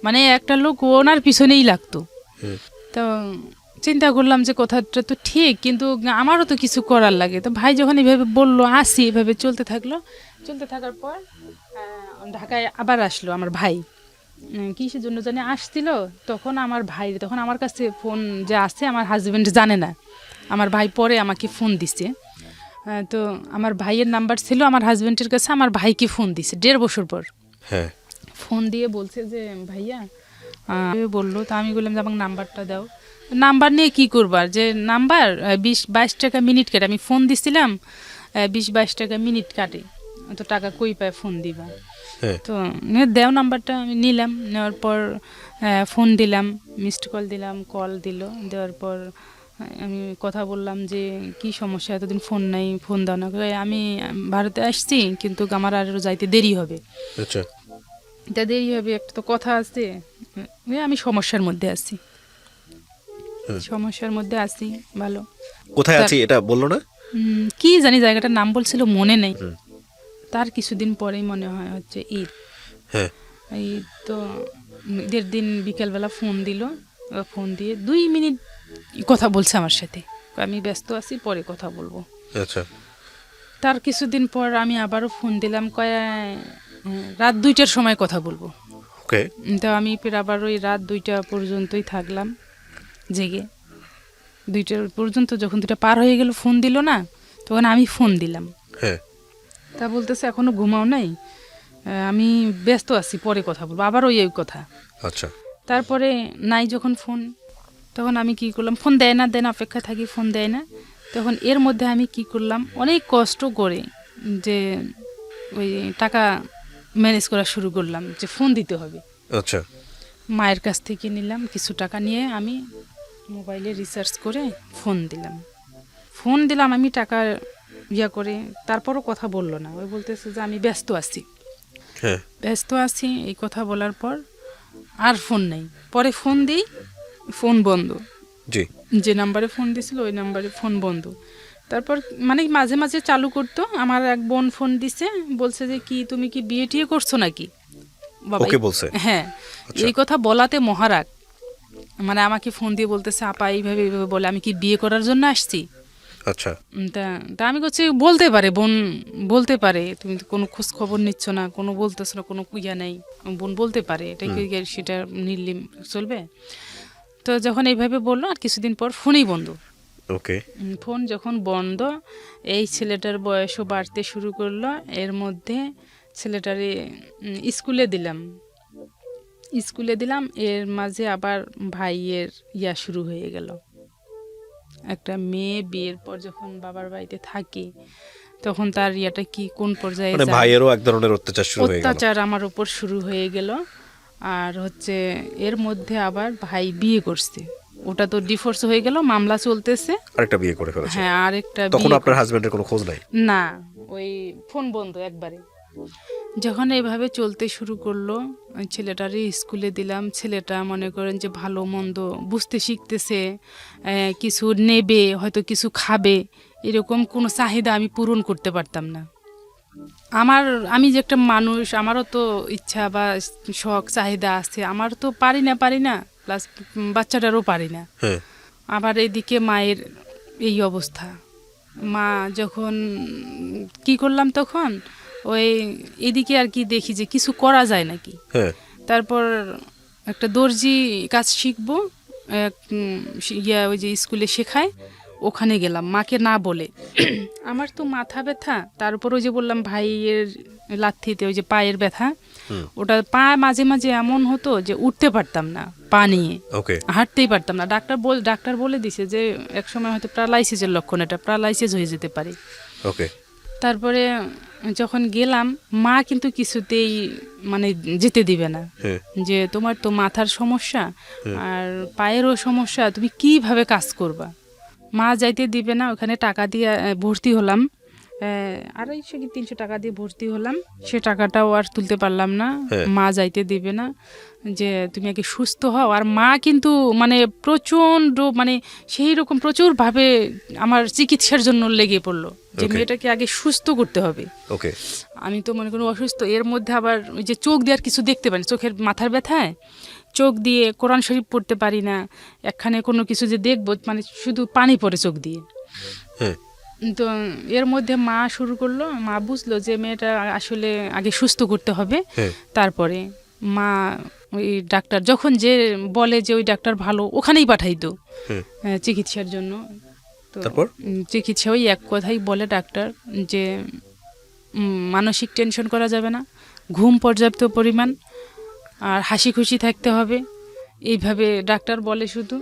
মানে একটা লোক ওনার পিছনেই লাগতো। তো চিন্তা করলাম যে কথাটা তো ঠিক, কিন্তু আমারও তো কিছু করার লাগে। তো ভাই যখন এইভাবে বললো, আসি, এভাবে চলতে থাকার পর ঢাকায় আবার আসলো আমার ভাই, কিসের জন্য জানি আসছিল। তখন আমার কাছে ফোন যে আছে, আমার হাজবেন্ড জানে না, আমার ভাই পরে আমাকে ফোন দিছে। তো আমার ভাইয়ের নাম্বার ছিল আমার হাজবেন্ডের কাছে, আমার ভাইকে ফোন দিছে 1.5 বছর পর। ফোন দিয়ে বলছে যে ভাইয়া বললো, তো আমি বললাম যে আমাকে নাম্বারটা দাও। নাম্বার নিয়ে কি করবার, যে নাম্বার 20-22 টাকা মিনিট কাটে, আমি ফোন দিছিলাম 20-22 টাকা মিনিট কাটে, তো টাকা কই পায় ফোন দিবা। তো দেও নাম্বারটা, আমি নিলাম, নেওয়ার পর ফোন দিলাম, মিসড কল দিলাম, কল দিল, দেওয়ার পর আমি কথা বললাম যে কি সমস্যা, এতদিন ফোন নাই, ফোন দাও না। আমি ভারতে আসছি, কিন্তু আমার আরও যাইতে দেরি হবে। আচ্ছা, তা দেরি হবে, একটা তো কথা আছে, আমি সমস্যার মধ্যে আছি, ভালো। কোথায় আছি এটা বললো না, কি জানি জায়গাটার নাম বলছিল, মনে নেই। তার কিছুদিন পরেই মনে হয় হচ্ছে ঈদ। ঈদ তো 1.5 দিন বিকেলবেলা ফোন দিল, ফোন দিয়ে 2 মিনিট কথা বলছে আমার সাথে, আমি ব্যস্ত আছি, পরে কথা বলবো। আচ্ছা, তার কিছুদিন পর আমি আবারও ফোন দিলাম, রাত 2টার সময় কথা বলবো। তো আমি ফের আবার ওই রাত 2টা পর্যন্তই থাকলাম জেগে। 2টা পর্যন্ত, যখন 2টা পার হয়ে গেল ফোন দিল না, তখন আমি ফোন দিলাম। তা বলতেছে এখনো ঘুমাও নাই, আমি ব্যস্ত আছি, পরে কথা বলবো, আবার ওই কথা। আচ্ছা, তারপরে নাই যখন ফোন, তখন আমি কি করলাম, ফোন দেয় না, অপেক্ষা থাকি, ফোন দেয় না। তখন এর মধ্যে আমি কি করলাম, অনেক কষ্ট করে যে ওই টাকা ম্যানেজ করা শুরু করলাম, যে ফোন দিতে হবে। আচ্ছা, মায়ের কাছ থেকে নিলাম কিছু টাকা, নিয়ে আমি মোবাইলে রিচার্জ করে ফোন দিলাম, আমি টাকা করে। তারপরও কথা বললো না, ওই বলতেছে যে আমি ব্যস্ত আছি, এই কথা বলার পর আর ফোন নেই। পরে ফোন দিই, ফোন বন্ধ, যে নাম্বারে ফোন দিছিল ওই নাম্বারে ফোন বন্ধ। তারপর মানে মাঝে মাঝে চালু করতো। আমার এক বোন ফোন দিছে, বলছে যে কি তুমি কি বিয়ে টিয়ে করছো নাকি, ওকে বলছে। হ্যাঁ, এই কথা বলাতে মহারাগ, মানে আমাকে ফোন দিয়ে বলতেছে আপা এইভাবে বলে, আমি কি বিয়ে করার জন্য আসছি। আচ্ছা, তা আমি করছি বলতে পারে, বোন বলতে পারে, তুমি তো কোনো খোঁজ খবর নিচ্ছ না, কোনো বলতেছ না, কোনো ইয়া নেই, বোন বলতে পারে, এটা কি সেটা নির্লিম চলবে। তো যখন এইভাবে বললো, আর কিছুদিন পর ফোনই বন্ধ। ফোন যখন বন্ধ, এই ছেলেটার বয়সও বাড়তে শুরু করলো। এর মধ্যে ছেলেটারে স্কুলে দিলাম, এর মাঝে আবার ভাইয়ের শুরু হয়ে গেল। একটা মেয়ে বিয়ের পর যখন বাবার বাড়িতে থাকে, তখন তার কি কোন পর্যায়ে, মানে ভাইয়েরও এক ধরনের অত্যাচার আমার উপর শুরু হয়ে গেল। আর হচ্ছে এর মধ্যে আবার ভাই বিয়ে করছে, ওটা তো ডিভোর্স হয়ে গেল, মামলা চলতেছে, আরেকটা বিয়ে করে ফেলেছে। হ্যাঁ, আরেকটা। তখন আপনার হাজবেন্ডের কোনো খোঁজ নাই? না, ওই ফোন বন্ধ একবারে। যখন এইভাবে চলতে শুরু করলো, ছেলেটারই স্কুলে দিলাম। ছেলেটা মনে করেন যে ভালো মন্দ বুঝতে শিখতেছে, কিছু নেবে, হয়তো কিছু খাবে, এরকম কোনো চাহিদা আমি পূরণ করতে পারতাম না। আমি যে একটা মানুষ, আমারও তো ইচ্ছা বা শখ চাহিদা আছে, আমার তো পারি না, প্লাস বাচ্চাটারও পারি না। আবার এদিকে মায়ের এই অবস্থা। মা যখন কি করলাম, তখন ওই এদিকে আর কি দেখি যে কিছু করা যায় নাকি। তারপর একটা দর্জি কাজ শিখবো, ওই যে স্কুলে শেখায়, ওখানে গেলাম মাকে না বলে। আমার তো মাথা ব্যথা, তার উপর ওই যে বললাম ভাইয়ের লাথিতে ওই যে পায়ের ব্যথা, ওটা পা মাঝে মাঝে এমন হতো যে উঠতে পারতাম না, পা নিয়ে হাঁটতেই পারতাম না। ডাক্তার বলে দিছে যে একসময় হয়তো প্যারালাইসিসের লক্ষণ, এটা প্যারালাইসিস হয়ে যেতে পারে। তারপরে যখন গেলাম মা কিন্তু কিছুতেই মানে যেতে দিবে না, যে তোমার তো মাথার সমস্যা আর পায়েরও সমস্যা, তুমি কিভাবে কাজ করবা। মা যাইতে দিবে না। ওখানে টাকা দিয়ে ভর্তি হলাম, 250 কি 300 টাকা দিয়ে ভর্তি হলাম। সে টাকাটাও আর তুলতে পারলাম না। মা যাইতে দিবে না, যে তুমি আগে সুস্থ হও। আর মা কিন্তু মানে প্রচণ্ড মানে সেই রকম প্রচুরভাবে আমার চিকিৎসার জন্য লেগে পড়লো, যে মেয়েটাকে আগে সুস্থ করতে হবে। আমি তো মনে করি অসুস্থ, এর মধ্যে আবার ওই যে চোখ দিয়ে আর কিছু দেখতে পারি, চোখের মাথার ব্যথায় চোখ দিয়ে কোরআন শরীফ পড়তে পারি না। একখানে কোনো কিছু যে দেখবো মানে শুধু পানি পড়ে চোখ দিয়ে। তো এর মধ্যে মা শুরু করলো, মা বুঝলো যে মেয়েটা আসলে আগে সুস্থ করতে হবে। তারপরে মা ওই ডাক্তার যখন যে বলে যে ওই ডাক্তার ভালো, ওখানেই পাঠাইতো চিকিৎসার জন্য। তো চিকিৎসা ওই এক কথাই বলে ডাক্তার, যে মানসিক টেনশন করা যাবে না, ঘুম পর্যাপ্ত পরিমাণ, আর হাসি খুশি থাকতে হবে, এইভাবে ডাক্তার বলে শুধু।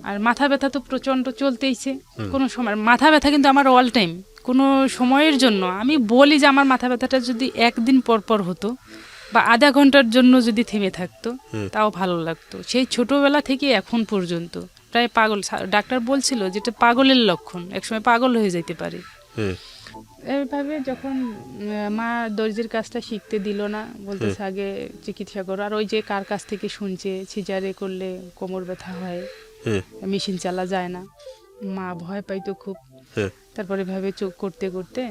আর মাথা ব্যথা তো প্রচণ্ড চলতেইছে কোনো সময়। মাথা ব্যথা কিন্তু আমার অল টাইম, কোনো সময়ের জন্য আমি বলি যে আমার মাথা ব্যথাটা যদি একদিন পর পর হতো বা আধা ঘন্টার জন্য যদি থেমে থাকতো তাও ভালো লাগতো। সেই ছোটবেলা থেকে এখন পর্যন্ত প্রায় পাগল। ডাক্তার বলছিল যেটা পাগলের লক্ষণ, একসময় পাগল হয়ে যেতে পারে। এইভাবে যখন মা দর্জির কাজটা শিখতে দিল না, বলতেছে আগে চিকিৎসা করো। আর ওই যে কার কাছ থেকে শুনছে সিজারে করলে কোমর ব্যথা হয়, মেশিন চালা যায় না, মা ভয় পাইতো খুব। তারপরে ভাবে চোখ করতে করতে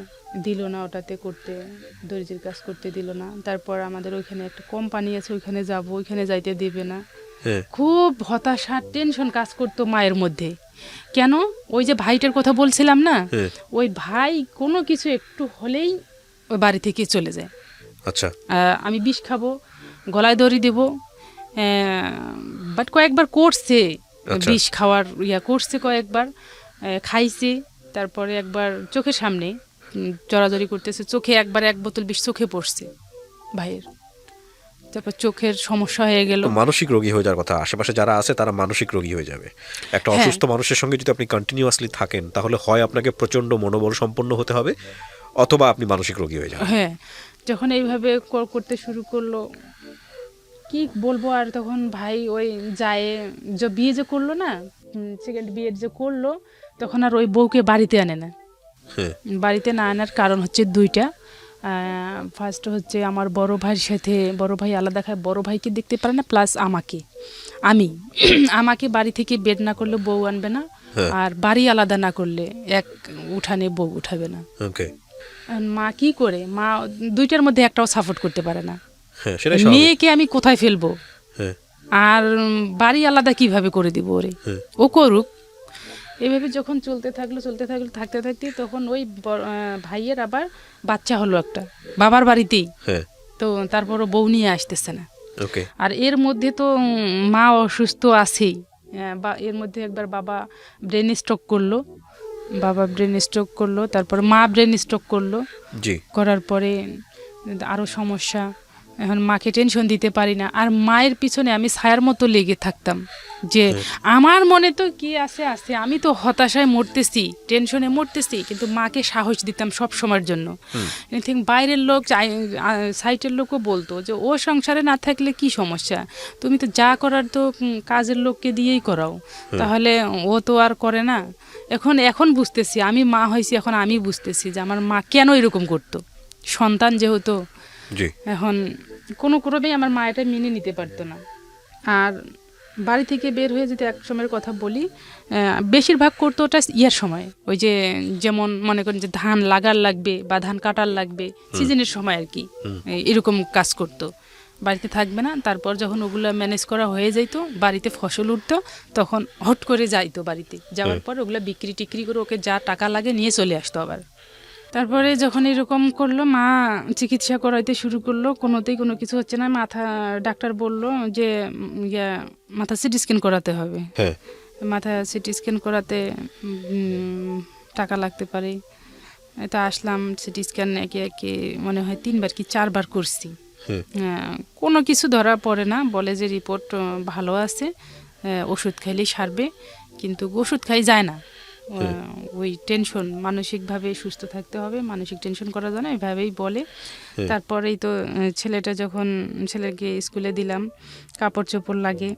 দিল না, ওটাতে করতে দর্জির কাজ করতে দিল না। তারপর আমাদের ওইখানে একটা কোম্পানি আছে, ওইখানে যাব, ওইখানে যাইতে দিবে না। খুব হতাশা টেনশন কাজ করতো মায়ের মধ্যে। কেন? ওই যে ভাইটার কথা বলছিলাম না, ওই ভাই কোনো কিছু একটু হলেই ওই বাড়ি থেকে চলে যায়। আচ্ছা, আমি বিষ খাবো, গলায় দড়ি দেবো, বাট কয়েকবার করছে বিষ খাওয়ার করছে, কয়েকবার খাইছে। তারপরে একবার চোখের সামনে জড়াজড়ি করতেছে, চোখে একবার 1 বোতল বিষ চোখে পড়ছে ভাইয়ের। তারপর চোখের সমস্যা হয়ে গেল। মানসিক রোগী হয়ে যাওয়ার কথা, আশেপাশে যারা আছে তারা মানসিক রোগী হয়ে যাবে। একটা অসুস্থ মানুষের সঙ্গে যদি আপনি কন্টিনিউয়াসলি থাকেন, তাহলে হয় আপনাকে প্রচন্ড মনোবল সম্পন্ন হতে হবে, অথবা আপনি মানসিক রোগী হয়ে যাবেন। হ্যাঁ, যখন এইভাবে করতে শুরু করলো, কি বলবো আর, তখন ভাই ওই যায় যে বিয়ে যে করলো না, সেকেন্ড বিয়ে যে করলো, তখন আর ওই বউকে বাড়িতে আনে না। বাড়িতে না আনার কারণ হচ্ছে 2টা। ফার্স্ট হচ্ছে আমার বড় ভাইয়ের সাথে, বড় ভাই আলাদা খায়, বড় ভাইকে দেখতে পারে না, প্লাস আমাকে বাড়ি থেকে বের না করলে বউ আনবে না, আর বাড়ি আলাদা না করলে এক উঠানে বউ উঠাবে না। মা কি করে, মা 2টার মধ্যে একটাও সাপোর্ট করতে পারে না। মেয়েকে আমি কোথায় ফেলবো, আর বাড়ি আলাদা কিভাবে করে দিব ওরে, ও করুক। এইভাবে যখন চলতে থাকতে থাকতে তখন ওই ভাইয়ের আবার বাচ্চা হলো একটা বাবার বাড়িতেই। তো তারপরও বউ নিয়ে আসতেছে না। আর এর মধ্যে তো মা অসুস্থ আছেই, এর মধ্যে একবার বাবা ব্রেন স্ট্রোক করলো, তারপর মা ব্রেন স্ট্রোক করলো। করার পরে আরো সমস্যা। এখন মাকে টেনশন দিতে পারি না, আর মায়ের পিছনে আমি ছায়ার মতো লেগে থাকতাম, যে আমার মনে তো কি আছে, আমি তো হতাশায় মরতেছি, টেনশনে মরতেছি, কিন্তু মাকে সাহস দিতাম সব সময়ের জন্য। বাইরের লোক, সাইটের লোকও বলতো যে ও সংসারে না থাকলে কি সমস্যা, তুমি তো যা করার তো কাজের লোককে দিয়েই করাও, তাহলে ও তো আর করে না। এখন বুঝতেছি, আমি মা হয়েছি, এখন আমি বুঝতেছি যে আমার মা কেন এরকম করতো। সন্তান যেহেতু, এখন কোনো ক্রমেই আমার মা এটা মেনে নিতে পারতো না। আর বাড়ি থেকে বের হয়ে যদি এক সময়ের কথা বলি, বেশিরভাগ করতো ওটা সময়, ওই যে যেমন মনে করেন যে ধান লাগার লাগবে বা ধান কাটার লাগবে, সিজনের সময় আর কি, এরকম কাজ করতো। বাড়িতে থাকবে না। তারপর যখন ওগুলো ম্যানেজ করা হয়ে যেত, বাড়িতে ফসল উঠতো, তখন হট করে যাইতো বাড়িতে, যাওয়ার পর ওগুলো বিক্রি টিক্রি করে ওকে যা টাকা লাগে নিয়ে চলে আসতো আবার। তারপরে যখন এরকম করলো, মা চিকিৎসা করাইতে শুরু করলো, কোনোতেই কোনো কিছু হচ্ছে না। ডাক্তার বললো যে মাথা সিটি স্ক্যান করাতে হবে। মাথা সিটি স্ক্যান করাতে টাকা লাগতে পারে। এটা আসলাম, সিটি স্ক্যান একে মনে হয় 3বার কি 4বার করছি, কোনো কিছু ধরা পড়ে না। বলে যে রিপোর্ট ভালো আছে, ওষুধ খাইলেই সারবে, কিন্তু ওষুধ খাই যায় না। ওই টেনশন, মানসিকভাবে সুস্থ থাকতে হবে, মানসিক টেনশন করা যায় না, এভাবেই বলে। তারপরেই তো ছেলেটা যখন ছেলেকে স্কুলে দিলাম, কাপড় চোপড় লাগে,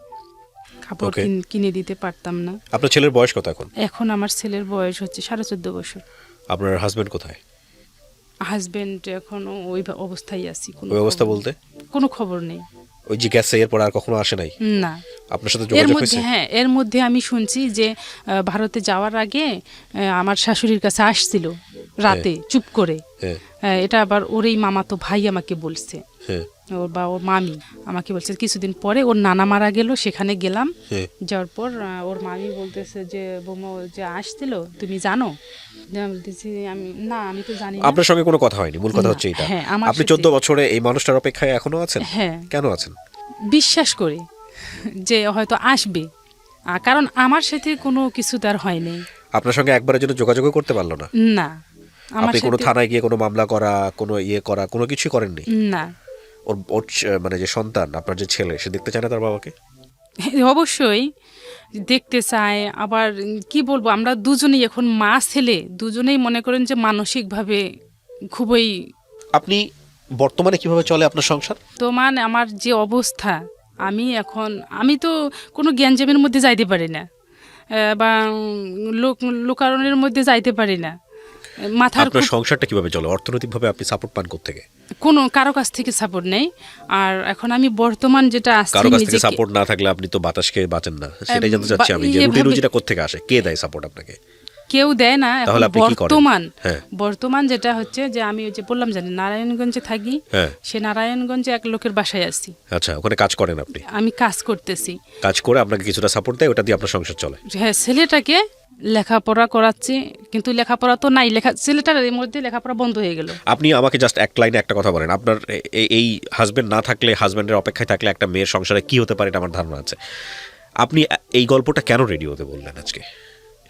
কাপড় কিনে দিতে পারতাম না। আপনার ছেলের বয়স কত এখন? এখন আমার ছেলের বয়স হচ্ছে 14.5 বছর। আপনার হাজবেন্ড কোথায়? হাজবেন্ড এখনো ওই অবস্থায় আছি। ওই অবস্থা বলতে কোনো খবর নেই। ওই যে গেছে এরপর আর কখনো আসে নাই? না। আপনার সাথে যোগাযোগ হয়েছে? হ্যাঁ, এর মধ্যে আমি শুনছি যে ভারতে যাওয়ার আগে আমার শাশুড়ির কাছে আসছিল রাতে চুপ করে। এটা আবার ওরই মামাতো ভাই আমাকে বলছে, ওর মামি আমাকে বলছে। কিছুদিন পরে ওর নানা মারা গেল, সেখানে গেলাম। যাওয়ার পর ওর মামি বলতেছে যে বৌমা যে আসছিল তুমি জানো? বলতেছি আমি তো জানি না। আপনার সঙ্গে কোনো কথা হয়নি? মূল কথা হচ্ছে এটা, আপনি 14 বছরে এই মানুষটার অপেক্ষায় এখনো আছেন? হ্যাঁ। কেন আছেন? বিশ্বাস করে যে হয়তো আসবে, কারণ আমার সাথে কোনো কিছু তার হয়নি। আপনার সঙ্গে একবারের জন্য যোগাযোগও করতে পারলো না? না। আপনি কোনো থানায় গিয়ে কোনো মামলা করা, কোনো করা, কোনো কিছুই করেননি? না। ওর মানে যে সন্তান, আপনার যে ছেলে, সে দেখতে চায় না তার বাবাকে? অবশ্যই দেখতে চায়। আবার কি বলবো, আমরা দুজনেই এখন মা ছেলে দুজনেই মনে করেন যে মানসিকভাবে খুবই। আপনি বর্তমানে কিভাবে চলে আপনার সংসার? আমার যে অবস্থা, আমি তো কোনো জ্ঞানজামের মধ্যে যাইতে পারি না, বা লোকারণের মধ্যে যাইতে পারি না। আপনার সংসারটা কিভাবে চলে? অর্থনৈতিকভাবে আপনি সাপোর্ট পান কোত্থেকে? কোনো কারো কাছ থেকে সাপোর্ট নেই। আর এখন আমি বর্তমান যেটা আসছে, কারো কাছ থেকে সাপোর্ট না থাকলে আপনি তো বাতাস খেয়ে বাঁচেন না, সেটাই জানতে চাচ্ছি আমি, যে রুটি রুজিটা কোত্থেকে আসে, কে দেয় সাপোর্ট আপনাকে? কেউ দেয় না। বর্তমান যেটা হচ্ছে যে আমি ওই যে বললাম জানি নারায়ণগঞ্জে থাকি, সে নারায়ণগঞ্জে এক লোকের বাসায় আছি। আচ্ছা, ওখানে কাজ করেন আপনি? আমি কাজ করতেছি। কাজ করে আপনাকে কিছুটা সাপোর্ট দেয়, ওটা দিয়ে আপনার সংসার চলে? হ্যাঁ, ছেলেটাকে লেখাপড়া করাচ্ছি, কিন্তু লেখাপড়া তো নাই, ছেলেটার এর মধ্যে লেখাপড়া বন্ধ হয়ে গেল। আপনি আমাকে জাস্ট এক লাইনে একটা কথা বলেন, আপনার এই হাজবেন্ড না থাকলে, হাজবেন্ডের অপেক্ষায় থাকলে একটা মেয়ের সংসারে কি হতে পারে এটা আমার ধারণা আছে। আপনি এই গল্পটা কেন রেডিওতে বললেন আজকে,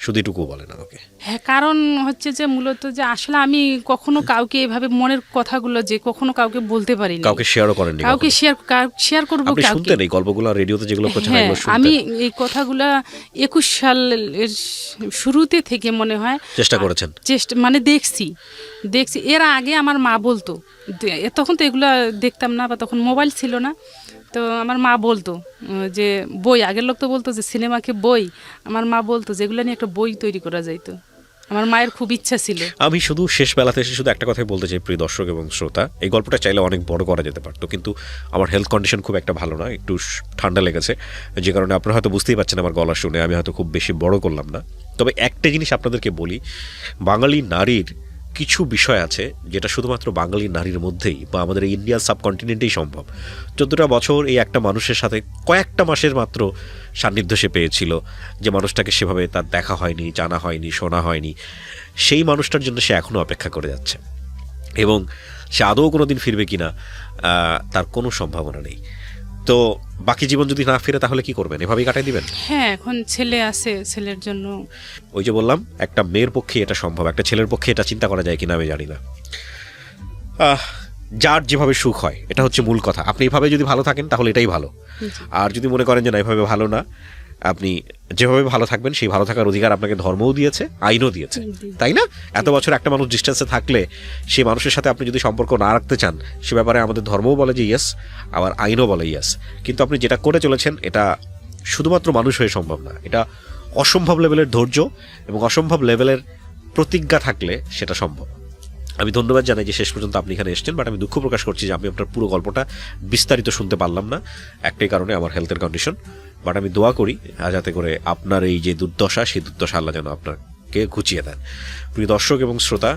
শুধু এটুকু বলেন আমাকে। হ্যাঁ, কারণ হচ্ছে যে মূলত যে আসলে আমি কখনো কাউকে এভাবে মনের কথাগুলো যে কখনো কাউকে বলতে পারিনি, কাউকে শেয়ারও করেননি। কাউকে শেয়ার করব আপনি শুনতেন এই গল্পগুলো রেডিওতে যেগুলো প্রচার হয়, এগুলো শুনতেন? আমি এই কথাগুলা 21 সালের শুরুতে থেকে মনে হয় চেষ্টা করেছেন। মানে দেখছি। এর আগে আমার মা বলতো, তখন তো এগুলা দেখতাম না, বা তখন মোবাইল ছিল না। তো আমার মা বলতো যে বই, আগের লোক তো বলতো যে সিনেমাকে বই, আমার মা বলতো যেগুলো নিয়ে একটা বই তৈরি করা যাইতো। আমার মায়ের খুব ইচ্ছা ছিল। আমি শুধু শেষ বেলাতে এসে শুধু একটা কথাই বলতে চাই, প্রিয় দর্শক এবং শ্রোতা, এই গল্পটা চাইলে অনেক বড় করা যেতে পারতো, কিন্তু আমার হেলথ কন্ডিশন খুব একটা ভালো না, একটু ঠান্ডা লেগেছে, যে কারণে আপনারা হয়তো বুঝতেই পারছেন আমার গলা শুনে, আমি হয়তো খুব বেশি বড় করলাম না। তবে একটা জিনিস আপনাদেরকে বলি, বাঙালি নারীর কিছু বিষয় আছে যেটা শুধুমাত্র বাঙালি নারীর মধ্যেই বা আমাদের ইন্ডিয়ান সাবকন্টিনেন্টেই সম্ভব। 14টা বছর এই একটা মানুষের সাথে কয়েকটা মাসের মাত্র সান্নিধ্য সে পেয়েছিল, যে মানুষটাকে সেভাবে তার দেখা হয়নি, জানা হয়নি, শোনা হয়নি, সেই মানুষটার জন্য সে এখনও অপেক্ষা করে যাচ্ছে, এবং সে আদৌ কোনো দিন ফিরবে কিনা তার কোনো সম্ভাবনা নেই। তো বাকি জীবন যদি না ফিরে তাহলে কি করবেন? এভাবেই কাটাই দিবেন? হ্যাঁ, এখন ছেলে আছে, ছেলের জন্য। ওই যে বললাম, একটা মেয়ের পক্ষে এটা সম্ভব, একটা ছেলের পক্ষে এটা চিন্তা করা যায় কিনা আমি জানি না। যার যেভাবে সুখ হয়, এটা হচ্ছে মূল কথা। আপনি এইভাবে যদি ভালো থাকেন তাহলে এটাই ভালো, আর যদি মনে করেন যে না এভাবে ভালো না, আপনি যেভাবে ভালো থাকবেন সেই ভালো থাকার অধিকার আপনাকে ধর্মও দিয়েছে, আইনও দিয়েছে, তাই না? এত বছর একটা মানুষ ডিস্টেন্সে থাকলে সেই মানুষের সাথে আপনি যদি সম্পর্ক না রাখতে চান, সে ব্যাপারে আমাদের ধর্মও বলে যে ইয়েস, আবার আইনও বলে ইয়েস। কিন্তু আপনি যেটা করে চলেছেন এটা শুধুমাত্র মানুষ হয়ে সম্ভব না, এটা অসম্ভব লেভেলের ধৈর্য এবং অসম্ভব লেভেলের প্রতিজ্ঞা থাকলে সেটা সম্ভব। আমি ধন্যবাদ জানাই যে শেষ পর্যন্ত আপনি এখানে এসেছেন, বাট আমি দুঃখ প্রকাশ করছি যে আমি আপনার পুরো গল্পটা বিস্তারিত শুনতে পারলাম না, একটাই কারণে, আমার হেলথের কন্ডিশন। বাট আমি দোয়া করি যাতে করে আপনার এই যে দুর্দশা, সেই দুর্দশা আল্লাহ যেন আপনাকে ঘুচিয়ে দেন। প্রিয় দর্শক এবং শ্রোতা,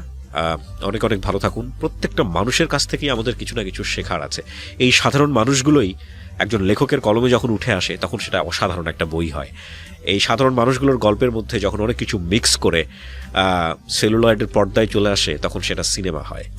অনেক অনেক ভালো থাকুন। প্রত্যেকটা মানুষের কাছ থেকেই আমাদের কিছু না কিছু শেখার আছে। এই সাধারণ মানুষগুলোই একজন লেখকের কলমে যখন উঠে আসে তখন সেটা অসাধারণ একটা বই হয়। এই সাধারণ মানুষগুলোর গল্পের মধ্যে যখন অনেক কিছু মিক্স করে সেলুলয়েডের পর্দায় চলে আসে তখন সেটা সিনেমা হয়।